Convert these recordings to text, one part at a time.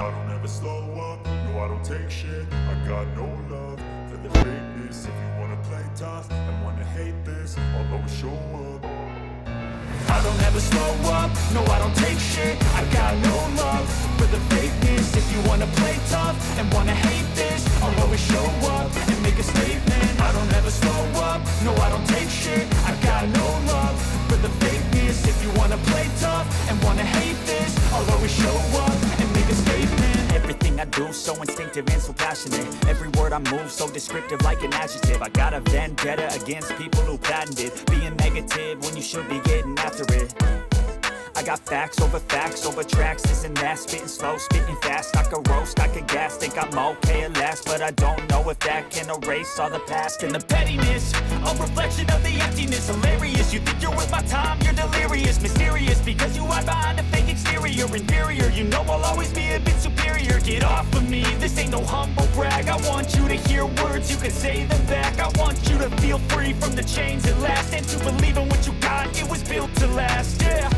I don't ever slow up, no I don't take shit. I got no love for the fakeness. If you wanna play tough and wanna hate this, I'll always show up. I don't ever slow up, no I don't take shit. I got no love for the fakeness. If you wanna play tough and wanna hate this, I'll always show up and make a statement. I don't ever slow up, no I don't take shit. I got no love for the fakeness. If you wanna play tough and wanna hate this, I'll always show up and make a statement. Everything I do so instinctive and so passionate. Every word I move so descriptive like an adjective. I got a vendetta against people who patented being negative when you should be getting after it. I got facts over tracks, this and that. Spitting slow, spitting fast, I could roast, I could gas. Think I'm okay at last, but I don't know if that can erase all the past. And the pettiness, a reflection of the emptiness. Hilarious, you think you're worth my time, you're delirious. Mysterious, because you hide behind a fake exterior. Inferior, you know I'll always be a bit superior. Get off of me, this ain't no humble brag. I want you to hear words, you can say them back. I want you to feel free from the chains at last, and to believe in what you got, it was built to last, yeah.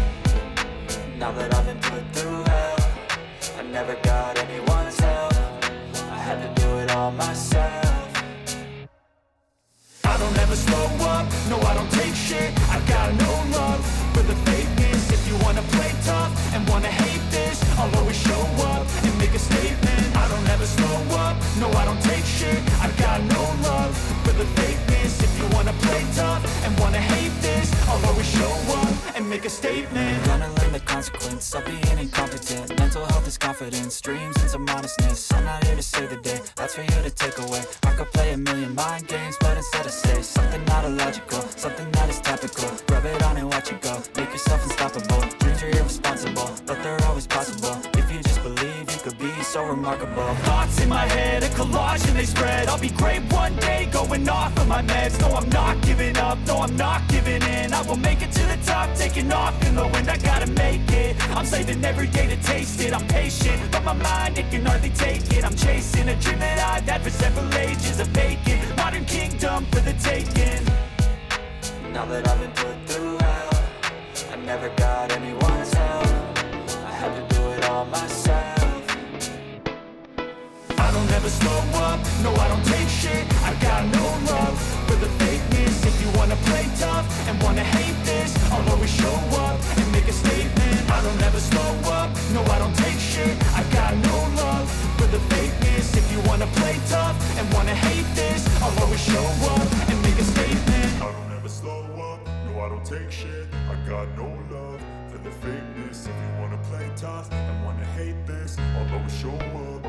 Now that I've been put through hell, I never got anyone's help. I had to do it all myself. I don't ever slow up, no I don't take shit. I got no love for the fakeness. If you wanna play tough and wanna hate this, I'll always show up and make a statement. I don't ever slow up, no I don't take shit. I got no love for the fakeness. If you wanna play tough and wanna hate this, I'll always show up and make a statement. Gonna learn the consequence of being incompetent. Mental health is confidence, dreams and some honestness. I'm not here to save the day, that's for you to take away. I could play a million mind games, but instead I say something not illogical, something that is topical. Rub it on and watch it go, make yourself unstoppable. Dreams are irresponsible, but they're always possible. If you just believe, you could be so remarkable. Thoughts in my head, a collage and they spread. I'll be great one day, going off of my meds. No, I'm not giving up, no, I'm not giving in. I will make it to the top, taking off in the wind. I gotta make it, I'm saving every day to taste it. I'm patient, but my mind, it can hardly take it. I'm chasing a dream that I've had for several ages. A vacant, modern kingdom for the taking. Now that I've been put through hell, I never got anyone's help. I had to do it all myself. I don't ever slow up, no I don't take shit. I got no love for the fakeness. If you wanna play tough and wanna hate this, I'll always show up and make a statement. I don't ever slow up, no I don't take shit. I got no love for the fakeness. If you wanna play tough and wanna hate this, I'll always show up and make a statement. I don't ever slow up, no I don't take shit. I got no love for the fakeness. If you wanna play tough and wanna hate this, I'll always show up.